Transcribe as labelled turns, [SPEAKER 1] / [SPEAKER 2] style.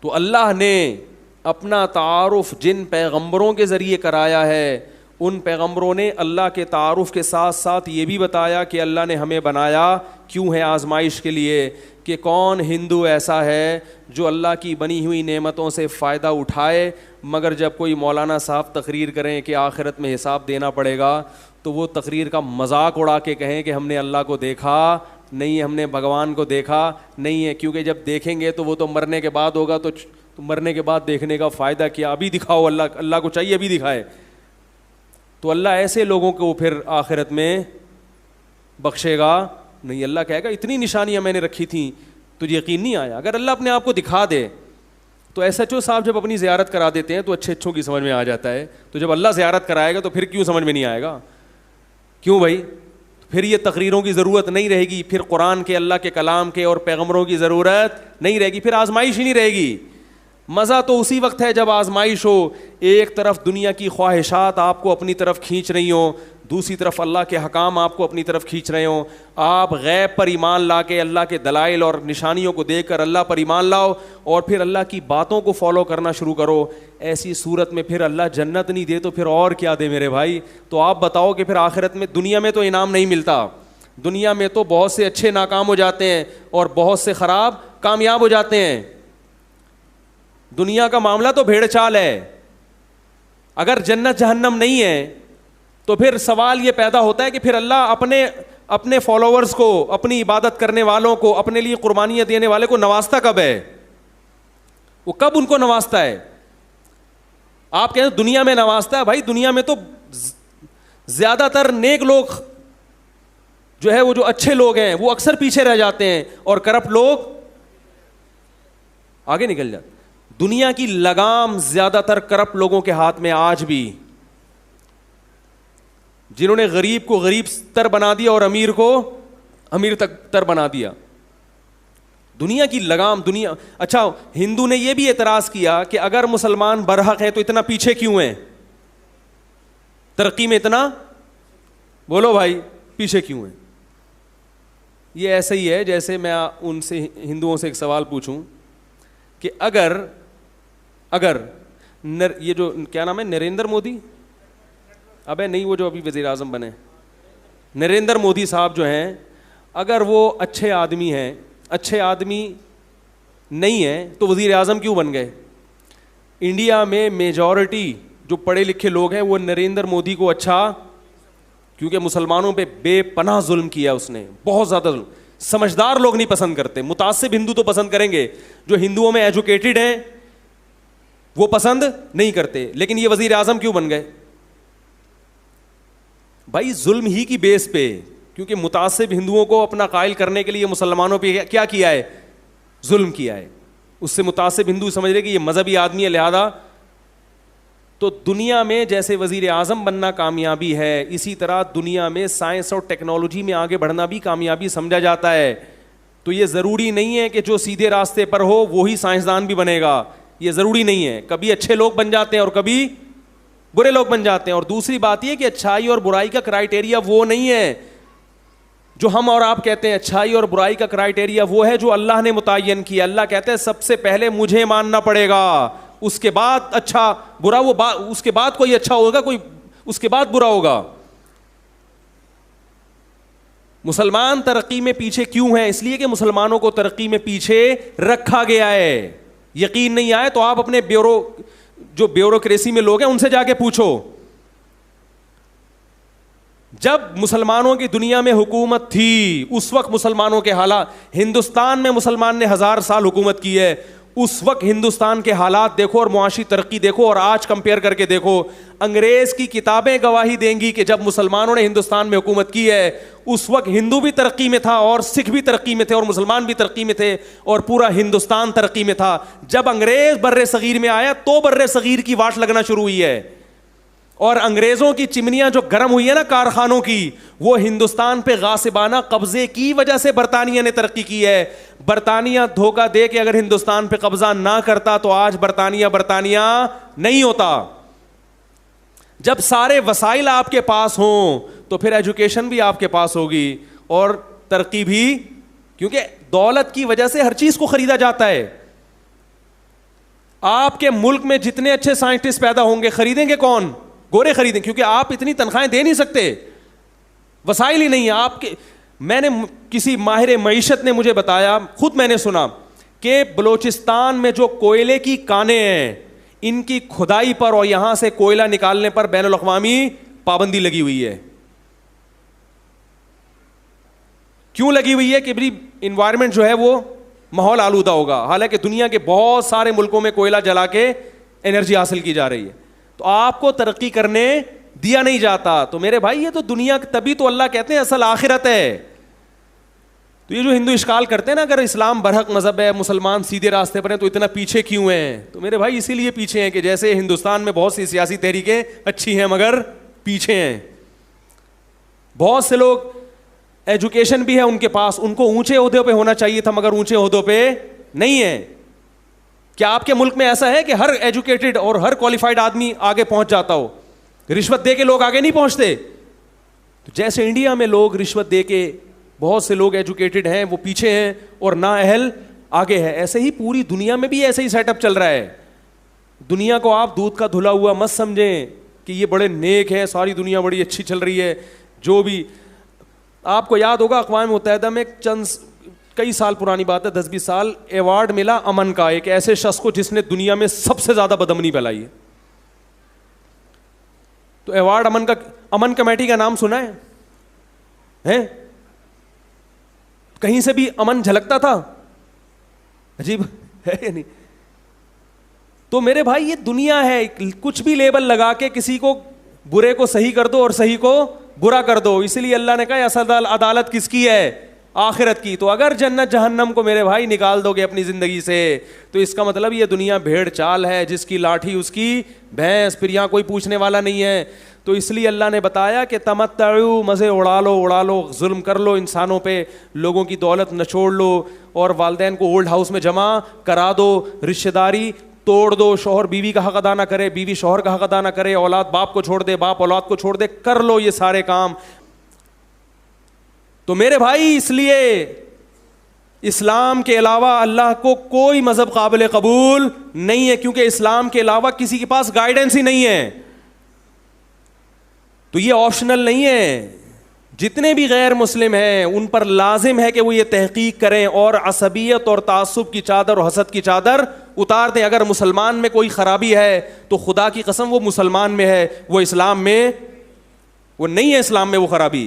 [SPEAKER 1] تو اللہ نے اپنا تعارف جن پیغمبروں کے ذریعے کرایا ہے، ان پیغمبروں نے اللہ کے تعارف کے ساتھ ساتھ یہ بھی بتایا کہ اللہ نے ہمیں بنایا کیوں ہے، آزمائش کے لیے، کہ کون ہندو ایسا ہے جو اللہ کی بنی ہوئی نعمتوں سے فائدہ اٹھائے، مگر جب کوئی مولانا صاحب تقریر کریں کہ آخرت میں حساب دینا پڑے گا تو وہ تقریر کا مذاق اڑا کے کہیں کہ ہم نے اللہ کو دیکھا نہیں، ہم نے بھگوان کو دیکھا نہیں ہے، کیونکہ جب دیکھیں گے تو وہ تو مرنے کے بعد ہوگا، تو مرنے کے بعد دیکھنے کا فائدہ کیا، ابھی دکھاؤ، اللہ کو چاہیے ابھی دکھائے۔ تو اللہ ایسے لوگوں کو پھر آخرت میں بخشے گا نہیں، اللہ کہے گا اتنی نشانیاں میں نے رکھی تھیں تجھے یقین نہیں آیا۔ اگر اللہ اپنے آپ کو دکھا دے تو ایس ایچ او صاحب جب اپنی زیارت کرا دیتے ہیں تو اچھے اچھوں کی سمجھ میں آ جاتا ہے، تو جب اللہ زیارت کرائے گا تو پھر کیوں سمجھ میں نہیں آئے گا؟ کیوں بھائی؟ پھر یہ تقریروں کی ضرورت نہیں رہے گی، پھر قرآن کے، اللہ کے کلام کے اور پیغمبروں کی ضرورت نہیں رہے گی، پھر آزمائش ہی نہیں رہے گی۔ مزہ تو اسی وقت ہے جب آزمائش ہو، ایک طرف دنیا کی خواہشات آپ کو اپنی طرف کھینچ رہی ہوں، دوسری طرف اللہ کے حکام آپ کو اپنی طرف کھینچ رہے ہوں، آپ غیب پر ایمان لا کے اللہ کے دلائل اور نشانیوں کو دیکھ کر اللہ پر ایمان لاؤ اور پھر اللہ کی باتوں کو فالو کرنا شروع کرو۔ ایسی صورت میں پھر اللہ جنت نہیں دے تو پھر اور کیا دے میرے بھائی؟ تو آپ بتاؤ کہ پھر آخرت میں، دنیا میں تو انعام نہیں ملتا، دنیا میں تو بہت سے اچھے ناکام ہو جاتے ہیں اور بہت سے خراب کامیاب ہو جاتے ہیں۔ دنیا کا معاملہ تو بھیڑ چال ہے۔ اگر جنت جہنم نہیں ہے تو پھر سوال یہ پیدا ہوتا ہے کہ پھر اللہ اپنے فالوورز کو، اپنی عبادت کرنے والوں کو، اپنے لیے قربانیاں دینے والے کو نوازتا کب ہے؟ وہ کب ان کو نوازتا ہے؟ آپ کہتے ہیں دنیا میں نوازتا ہے، بھائی دنیا میں تو زیادہ تر نیک لوگ جو ہے، وہ جو اچھے لوگ ہیں وہ اکثر پیچھے رہ جاتے ہیں اور کرپٹ لوگ آگے نکل جاتے۔ دنیا کی لگام زیادہ تر کرپٹ لوگوں کے ہاتھ میں آج بھی، جنہوں نے غریب کو غریب تر بنا دیا اور امیر کو امیر تر بنا دیا۔ دنیا کی لگام، دنیا۔ اچھا، ہندو نے یہ بھی اعتراض کیا کہ اگر مسلمان برحق ہیں تو اتنا پیچھے کیوں ہیں؟ ترقی میں اتنا، بولو بھائی، پیچھے کیوں ہیں؟ یہ ایسا ہی ہے جیسے میں ان سے، ہندوؤں سے ایک سوال پوچھوں کہ اگر یہ جو کیا نام ہے، نریندر مودی، ابے نہیں، وہ جو ابھی وزیر اعظم بنے، نریندر مودی صاحب جو ہیں، اگر وہ اچھے آدمی ہیں، اچھے آدمی نہیں ہیں تو وزیر اعظم کیوں بن گئے؟ انڈیا میں میجورٹی جو پڑھے لکھے لوگ ہیں وہ نریندر مودی کو اچھا، کیونکہ مسلمانوں پہ بے پناہ ظلم کیا اس نے، بہت زیادہ ظلم۔ سمجھدار لوگ نہیں پسند کرتے، متعصب ہندو تو پسند کریں گے، جو ہندوؤں میں ایجوکیٹڈ ہیں وہ پسند نہیں کرتے، لیکن یہ وزیر اعظم کیوں بن گئے؟ بھائی ظلم ہی کی بیس پہ، کیونکہ متعصب ہندوؤں کو اپنا قائل کرنے کے لیے مسلمانوں پہ کیا کیا ہے؟ ظلم کیا ہے۔ اس سے متعصب ہندو سمجھ رہے کہ یہ مذہبی آدمی ہے، لہذا۔ تو دنیا میں جیسے وزیر اعظم بننا کامیابی ہے، اسی طرح دنیا میں سائنس اور ٹیکنالوجی میں آگے بڑھنا بھی کامیابی سمجھا جاتا ہے۔ تو یہ ضروری نہیں ہے کہ جو سیدھے راستے پر ہو وہی سائنسدان بھی بنے گا، یہ ضروری نہیں ہے۔ کبھی اچھے لوگ بن جاتے ہیں اور کبھی برے لوگ بن جاتے ہیں۔ اور دوسری بات یہ کہ اچھائی اور برائی کا کرائٹیریا وہ نہیں ہے جو ہم اور آپ کہتے ہیں۔ اچھائی اور برائی کا کرائٹیریا وہ ہے جو اللہ نے متعین کیا۔ اللہ کہتے ہیں سب سے پہلے مجھے ماننا پڑے گا، اس کے بعد اچھا برا، وہ اس کے بعد کوئی اچھا ہوگا، کوئی اس کے بعد برا ہوگا۔ مسلمان ترقی میں پیچھے کیوں ہیں؟ اس لیے کہ مسلمانوں کو ترقی میں پیچھے رکھا گیا ہے۔ یقین نہیں آئے تو آپ اپنے جو بیوروکریسی میں لوگ ہیں ان سے جا کے پوچھو۔ جب مسلمانوں کی دنیا میں حکومت تھی اس وقت مسلمانوں کے حالات، ہندوستان میں مسلمان نے 1000 سال حکومت کی ہے، اس وقت ہندوستان کے حالات دیکھو اور معاشی ترقی دیکھو اور آج کمپیئر کر کے دیکھو۔ انگریز کی کتابیں گواہی دیں گی کہ جب مسلمانوں نے ہندوستان میں حکومت کی ہے اس وقت ہندو بھی ترقی میں تھا اور سکھ بھی ترقی میں تھے اور مسلمان بھی ترقی میں تھے اور پورا ہندوستان ترقی میں تھا۔ جب انگریز بر صغیر میں آیا تو بر صغیر کی واٹ لگنا شروع ہوئی ہے، اور انگریزوں کی چمنیاں جو گرم ہوئی ہے نا کارخانوں کی، وہ ہندوستان پہ غاصبانہ قبضے کی وجہ سے برطانیہ نے ترقی کی ہے۔ برطانیہ دھوکہ دے کے اگر ہندوستان پہ قبضہ نہ کرتا تو آج برطانیہ نہیں ہوتا۔ جب سارے وسائل آپ کے پاس ہوں تو پھر ایجوکیشن بھی آپ کے پاس ہوگی اور ترقی بھی، کیونکہ دولت کی وجہ سے ہر چیز کو خریدا جاتا ہے۔ آپ کے ملک میں جتنے اچھے سائنٹسٹ پیدا ہوں گے خریدیں گے کون؟ گورے خریدیں، کیونکہ آپ اتنی تنخواہیں دے نہیں سکتے، وسائل ہی نہیں ہے آپ کے. میں نے کسی ماہر معیشت نے مجھے بتایا، خود میں نے سنا کہ بلوچستان میں جو کوئلے کی کانیں ہیں ان کی کھدائی پر اور یہاں سے کوئلہ نکالنے پر بین الاقوامی پابندی لگی ہوئی ہے. کیوں لگی ہوئی ہے؟ کہ بھئی انوائرمنٹ جو ہے وہ ماحول آلودہ ہوگا، حالانکہ دنیا کے بہت سارے ملکوں میں کوئلہ جلا کے انرجی حاصل کی جا رہی ہے. تو آپ کو ترقی کرنے دیا نہیں جاتا. تو میرے بھائی یہ تو دنیا، تبھی تو اللہ کہتے ہیں اصل آخرت ہے. تو یہ جو ہندو اشکال کرتے ہیں نا، اگر اسلام برحق مذہب ہے، مسلمان سیدھے راستے پر ہیں، تو اتنا پیچھے کیوں ہیں؟ تو میرے بھائی اسی لیے پیچھے ہیں کہ جیسے ہندوستان میں بہت سی سیاسی تحریکیں اچھی ہیں مگر پیچھے ہیں. بہت سے لوگ ایجوکیشن بھی ہے ان کے پاس، ان کو اونچے عہدوں پہ ہونا چاہیے تھا مگر اونچے عہدوں پہ نہیں ہے. کیا آپ کے ملک میں ایسا ہے کہ ہر ایجوکیٹڈ اور ہر کوالیفائڈ آدمی آگے پہنچ جاتا ہو؟ رشوت دے کے لوگ آگے نہیں پہنچتے. تو جیسے انڈیا میں لوگ رشوت دے کے بہت سے لوگ ایجوکیٹڈ ہیں وہ پیچھے ہیں اور نااہل آگے ہے، ایسے ہی پوری دنیا میں بھی ایسے ہی سیٹ اپ چل رہا ہے. دنیا کو آپ دودھ کا دھلا ہوا مت سمجھیں کہ یہ بڑے نیک ہیں، ساری دنیا بڑی اچھی چل رہی ہے. جو بھی آپ کو یاد ہوگا اقوام متحدہ میں کئی سال پرانی بات ہے، 10-20 سال، ایوارڈ ملا امن کا ایک ایسے شخص کو جس نے دنیا میں سب سے زیادہ بدامنی پھیلائی ہے. تو ایوارڈ امن کمیٹی کا نام سنا ہے؟ کہیں سے بھی امن جھلکتا تھا؟ عجیب ہے یا نہیں؟ تو میرے بھائی یہ دنیا ہے، کچھ بھی لیبل لگا کے کسی کو برے کو صحیح کر دو اور صحیح کو برا کر دو. اسی لیے اللہ نے کہا اصل عدالت کس کی ہے؟ آخرت کی. تو اگر جنت جہنم کو میرے بھائی نکال دو گے اپنی زندگی سے تو اس کا مطلب یہ دنیا بھیڑ چال ہے، جس کی لاٹھی اس کی بھینس، پھر یہاں کوئی پوچھنے والا نہیں ہے. تو اس لیے اللہ نے بتایا کہ تمتعو، مزے اڑا لو، ظلم کر لو انسانوں پہ، لوگوں کی دولت نچوڑ لو، اور والدین کو اولڈ ہاؤس میں جمع کرا دو، رشتہ داری توڑ دو، شوہر بیوی کا حق ادا نہ کرے، بیوی شوہر کا حق ادا نہ کرے، اولاد باپ کو چھوڑ دے، باپ اولاد کو چھوڑ دے، کر لو یہ سارے کام. تو میرے بھائی اس لیے اسلام کے علاوہ اللہ کو کوئی مذہب قابل قبول نہیں ہے، کیونکہ اسلام کے علاوہ کسی کے پاس گائیڈنس ہی نہیں ہے. تو یہ آپشنل نہیں ہے. جتنے بھی غیر مسلم ہیں ان پر لازم ہے کہ وہ یہ تحقیق کریں اور عصبیت اور تعصب کی چادر اور حسد کی چادر اتار دیں. اگر مسلمان میں کوئی خرابی ہے تو خدا کی قسم وہ مسلمان میں ہے، وہ اسلام میں وہ نہیں ہے، اسلام میں وہ خرابی.